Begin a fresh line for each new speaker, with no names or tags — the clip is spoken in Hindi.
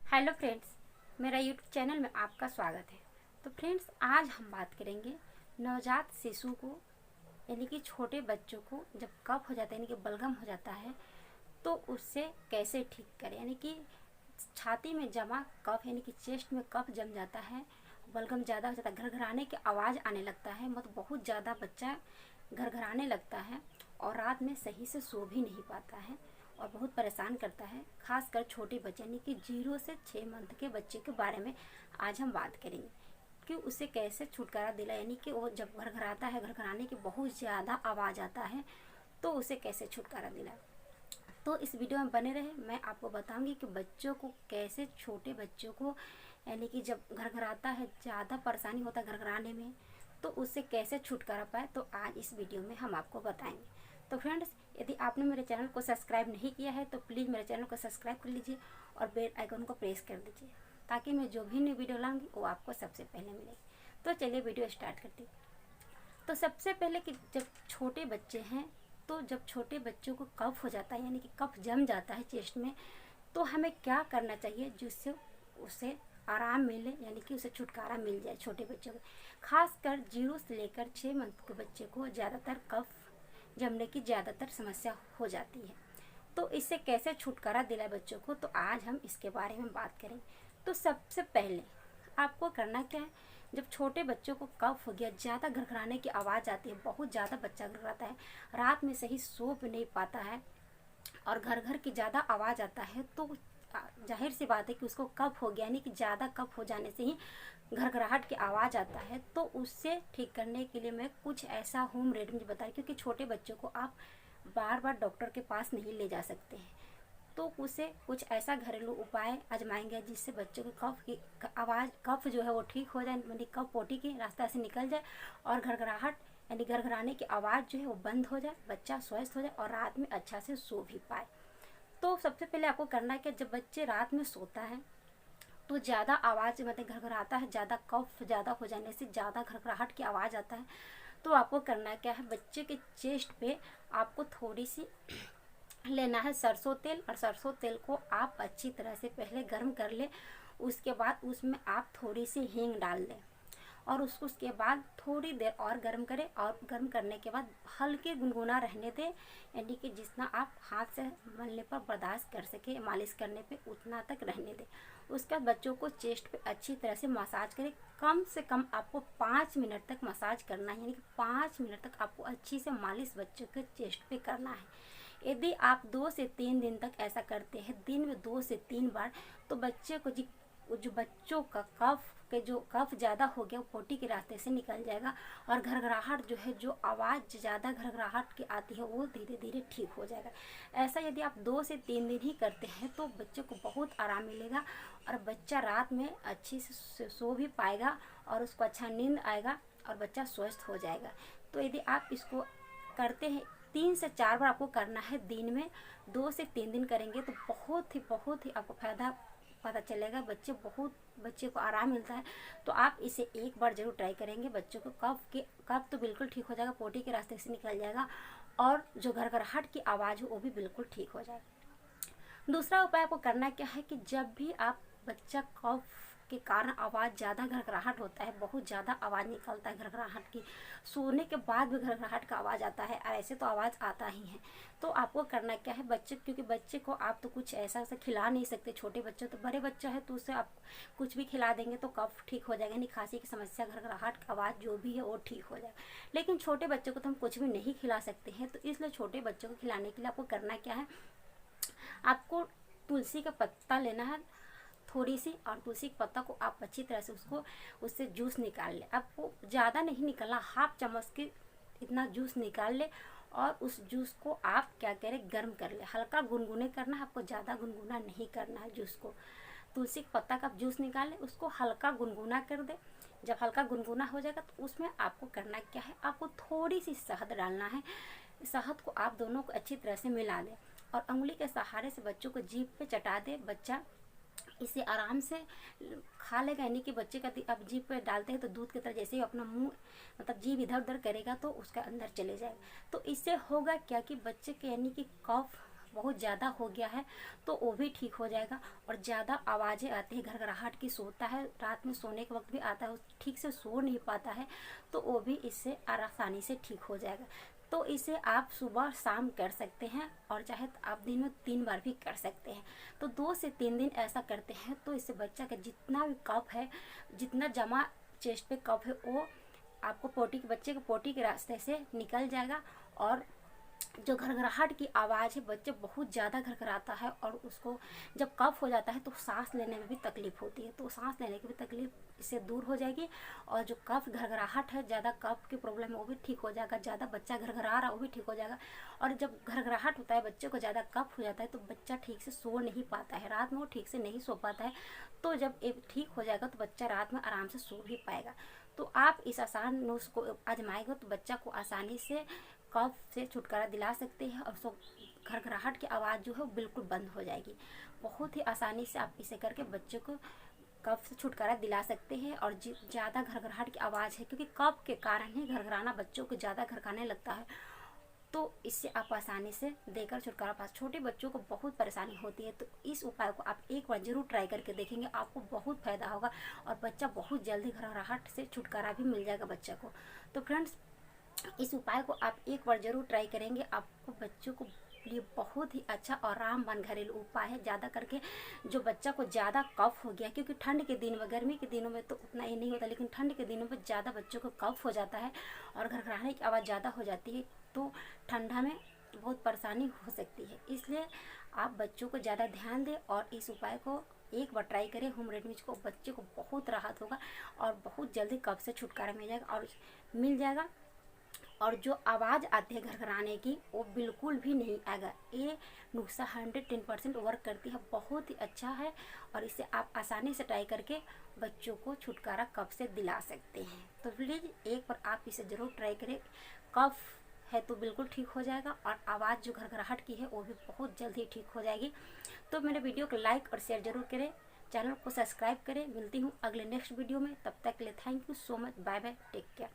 हेलो फ्रेंड्स, मेरा यूट्यूब चैनल में आपका स्वागत है। तो फ्रेंड्स, आज हम बात करेंगे नवजात शिशु को यानी कि छोटे बच्चों को जब कफ हो जाता है यानी कि बलगम हो जाता है तो उससे कैसे ठीक करें। यानी कि छाती में जमा कफ यानी कि चेस्ट में कफ जम जाता है, बलगम ज़्यादा हो जाता है, घरघराने की आवाज़ आने लगता है, मतलब बहुत ज़्यादा बच्चा घरघराने लगता है और रात में सही से सो भी नहीं पाता है और बहुत परेशान करता है। खासकर छोटे बच्चे यानी कि 0 से 6 मंथ के बच्चे के बारे में आज हम बात करेंगे कि उसे कैसे छुटकारा दिला। यानी कि वो जब घरघराता है, घरघराने की बहुत ज़्यादा आवाज़ आता है तो उसे कैसे छुटकारा दिलाए। तो इस वीडियो में बने रहे, मैं आपको बताऊंगी कि बच्चों को कैसे, छोटे बच्चों को यानी कि जब घरघराता है, ज़्यादा परेशानी होता है घरघराने में, तो उससे कैसे छुटकारा पाए। तो आज इस वीडियो में हम आपको बताएंगे। तो फ्रेंड्स, यदि आपने मेरे चैनल को सब्सक्राइब नहीं किया है तो प्लीज़ मेरे चैनल को सब्सक्राइब कर लीजिए और बेल आइकन को प्रेस कर दीजिए ताकि मैं जो भी न्यू वीडियो लाऊंगी वो आपको सबसे पहले मिले। तो चलिए वीडियो स्टार्ट करती हूँ। तो सबसे पहले कि जब छोटे बच्चे हैं, तो जब छोटे बच्चों को कफ हो जाता है यानी कि कफ जम जाता है चेस्ट में, तो हमें क्या करना चाहिए जिससे उसे आराम मिले, यानी कि उसे छुटकारा मिल जाए। छोटे बच्चों को, खासकर 0 से लेकर 6 मंथ के बच्चे को ज़्यादातर कफ जमने की ज़्यादातर समस्या हो जाती है। तो इससे कैसे छुटकारा दिलाए बच्चों को, तो आज हम इसके बारे में बात करें। तो सबसे पहले आपको करना क्या है, जब छोटे बच्चों को कफ हो गया, ज़्यादा घरघराने की आवाज़ आती है, बहुत ज़्यादा बच्चा घरघराता है, रात में सही सो भी नहीं पाता है और घर घर की ज़्यादा आवाज़ आता है, तो जाहिर सी बात है कि उसको कफ हो गया। यानी कि ज़्यादा कफ हो जाने से ही घरघराहट की आवाज़ आता है। तो उससे ठीक करने के लिए मैं कुछ ऐसा होम रेमेडी बताई, क्योंकि छोटे बच्चों को आप बार बार डॉक्टर के पास नहीं ले जा सकते हैं। तो उसे कुछ ऐसा घरेलू उपाय आजमाएंगे जिससे बच्चों को कफ की आवाज़, कफ जो है वो ठीक हो जाए, यानी कफ पोटी के रास्ते से निकल जाए और घरघराहट यानी घरघराने की आवाज़ जो है वो बंद हो जाए, बच्चा स्वस्थ हो जाए और रात में अच्छा से सो भी पाए। तो सबसे पहले आपको करना है कि जब बच्चे रात में सोता है तो ज़्यादा आवाज़ मतलब घरघराता है, ज़्यादा कफ ज़्यादा हो जाने से ज़्यादा घरघराहट की आवाज़ आता है, तो आपको करना क्या है, बच्चे के चेस्ट पे आपको थोड़ी सी लेना है सरसों तेल, और सरसों तेल को आप अच्छी तरह से पहले गर्म कर ले। उसके बाद उसमें आप थोड़ी सी हींग डाल दें और उसके बाद थोड़ी देर और गर्म करें, और गर्म करने के बाद हल्के गुनगुना रहने दें, यानी कि जितना आप हाथ से मलने पर बर्दाश्त कर सके, मालिश करने पे उतना तक रहने दें। उसके बाद बच्चों को चेस्ट पे अच्छी तरह से मसाज करें। कम से कम आपको 5 मिनट तक मसाज करना है, यानी कि 5 मिनट तक आपको अच्छी से मालिश बच्चों के चेस्ट पे करना है। यदि आप 2 से 3 दिन तक ऐसा करते हैं, दिन में 2 से 3 बार, तो बच्चे को जो बच्चों का कफ ज़्यादा हो गया वो पोटी के रास्ते से निकल जाएगा और घरघराहट जो है, जो आवाज़ ज़्यादा घरघराहट की आती है, वो धीरे धीरे ठीक हो जाएगा। ऐसा यदि आप 2 से 3 दिन ही करते हैं तो बच्चे को बहुत आराम मिलेगा और बच्चा रात में अच्छी से सो भी पाएगा और उसको अच्छा नींद आएगा और बच्चा स्वस्थ हो जाएगा। तो यदि आप इसको करते हैं, 3 से 4 बार आपको करना है दिन में, 2 से 3 दिन करेंगे तो बहुत ही आपको फ़ायदा पता चलेगा। बच्चे को आराम मिलता है। तो आप इसे एक बार ज़रूर ट्राई करेंगे। बच्चों को कफ तो बिल्कुल ठीक हो जाएगा, पोटी के रास्ते से निकल जाएगा और जो घरघराहट की आवाज़ है वो भी बिल्कुल ठीक हो जाएगा। दूसरा उपाय आपको करना क्या है कि जब भी आप बच्चा कफ के कारण आवाज़ ज़्यादा घरघराहट होता है, बहुत ज़्यादा आवाज़ निकलता है घरघराहट की, सोने के बाद भी घरघराहट का आवाज़ आता है और ऐसे तो आवाज़ आता ही है, तो आपको करना क्या है, क्योंकि बच्चे को आप तो कुछ ऐसा खिला नहीं सकते, छोटे बच्चे, तो बड़े बच्चा है तो उसे आप कुछ भी खिला देंगे तो कफ ठीक हो जाएगा, नहीं खांसी की समस्या, घरघराहट की आवाज़ जो भी है वो ठीक हो जाएगा। लेकिन छोटे बच्चों को तो हम कुछ भी नहीं खिला सकते हैं, तो इसलिए छोटे बच्चों को खिलाने के लिए आपको करना क्या है, आपको तुलसी का पत्ता लेना है थोड़ी सी, और तुलसी के पत्ता को आप अच्छी तरह से उससे जूस निकाल ले। आपको ज़्यादा नहीं निकालना, हाफ चम्मच के इतना जूस निकाल ले और उस जूस को आप क्या करें, गर्म कर ले, हल्का गुनगुने करना है, आपको ज़्यादा गुनगुना नहीं करना है जूस को। तुलसी के पत्ता का जूस निकाल ले, उसको हल्का गुनगुना कर दे। जब हल्का गुनगुना हो जाएगा तो उसमें आपको करना क्या है, आपको थोड़ी सी शहद डालना है। शहद को आप दोनों को अच्छी तरह से मिला दें और उंगली के सहारे से बच्चों को जीभ पे चटा दे। बच्चा इसे आराम से खा लेगा, यानी कि बच्चे का अब जीभ पे डालते हैं तो दूध की तरह जैसे ही अपना मुंह मतलब जीभ इधर उधर करेगा तो उसका अंदर चले जाएगा। तो इससे होगा क्या कि बच्चे के यानी कि कफ बहुत ज़्यादा हो गया है तो वो भी ठीक हो जाएगा। और ज़्यादा आवाज़ें आती है, घरघराहट की सोता है, रात में सोने के वक्त भी आता है, ठीक से सो नहीं पाता है, तो वो भी इससे आसानी से ठीक हो जाएगा। तो इसे आप सुबह शाम कर सकते हैं और चाहे तो आप दिन में 3 बार भी कर सकते हैं। तो 2 से 3 दिन ऐसा करते हैं तो इससे बच्चा का जितना भी कफ है, जितना जमा चेस्ट पे कफ है, वो आपको बच्चे के पोटी के रास्ते से निकल जाएगा। और जो घरघराहट की आवाज़ है, बच्चे बहुत ज़्यादा घरघराता है और उसको जब कफ हो जाता है तो सांस लेने में भी तकलीफ़ होती है, तो सांस लेने की भी तकलीफ इससे दूर हो जाएगी। और जो कफ घरघराहट है, ज़्यादा कफ की प्रॉब्लम है वो भी ठीक हो जाएगा, ज़्यादा बच्चा घरघरा रहा वो भी ठीक हो जाएगा। और जब घरघराहट होता है, बच्चे को ज़्यादा कफ हो जाता है तो बच्चा ठीक से सो नहीं पाता है, रात में वो ठीक से नहीं सो पाता है। तो जब ये ठीक हो जाएगा तो बच्चा रात में आराम से सो भी पाएगा। तो आप इस आसान नुस्खे को आजमाएंगे तो बच्चा को आसानी से कफ से छुटकारा दिला सकते हैं और उसको घरघराहट की आवाज़ जो है वो बिल्कुल बंद हो जाएगी। बहुत ही आसानी से आप इसे करके बच्चों को कफ से छुटकारा दिला सकते हैं। और ज़्यादा घरघराहट की आवाज़ है क्योंकि कफ के कारण ही घरघराना बच्चों को ज़्यादा घरघराने लगता है, तो इससे आप आसानी से देकर छुटकारा पा। छोटे बच्चों को बहुत परेशानी होती है, तो इस उपाय को आप एक बार ज़रूर ट्राई करके देखेंगे, आपको बहुत फ़ायदा होगा और बच्चा बहुत जल्दी घरघराहट से छुटकारा भी मिल जाएगा बच्चा को। तो फ्रेंड्स, इस उपाय को आप एक बार ज़रूर ट्राई करेंगे, आपको बच्चों को लिए बहुत ही अच्छा और रामबाण घरेलू उपाय है। ज़्यादा करके जो बच्चा को ज़्यादा कफ हो गया, क्योंकि ठंड के दिन में, गर्मी के दिनों में तो उतना ही नहीं होता, लेकिन ठंड के दिनों में ज़्यादा बच्चों को कफ हो जाता है और घरघराने की आवाज़ ज़्यादा हो जाती है, तो ठंडा में बहुत परेशानी हो सकती है। इसलिए आप बच्चों को ज़्यादा ध्यान दें और इस उपाय को एक बार ट्राई करें होम रेमेडीज को, बच्चे को बहुत राहत होगा और बहुत जल्दी कफ से छुटकारा मिल जाएगा। और जो आवाज़ आती है घरघराने की वो बिल्कुल भी नहीं आएगा। ये नुस्खा 110% वर्क करती है, बहुत ही अच्छा है और इसे आप आसानी से ट्राई करके बच्चों को छुटकारा कफ से दिला सकते हैं। तो प्लीज़ एक बार आप इसे ज़रूर ट्राई करें। कफ है तो बिल्कुल ठीक हो जाएगा और आवाज़ जो घरघराहट की है वो भी बहुत जल्दी ठीक हो जाएगी। तो मेरे वीडियो को लाइक और शेयर ज़रूर करें, चैनल को सब्सक्राइब करें। मिलती हूँ अगले नेक्स्ट वीडियो में, तब तक के लिए thank you so much, bye bye, take care.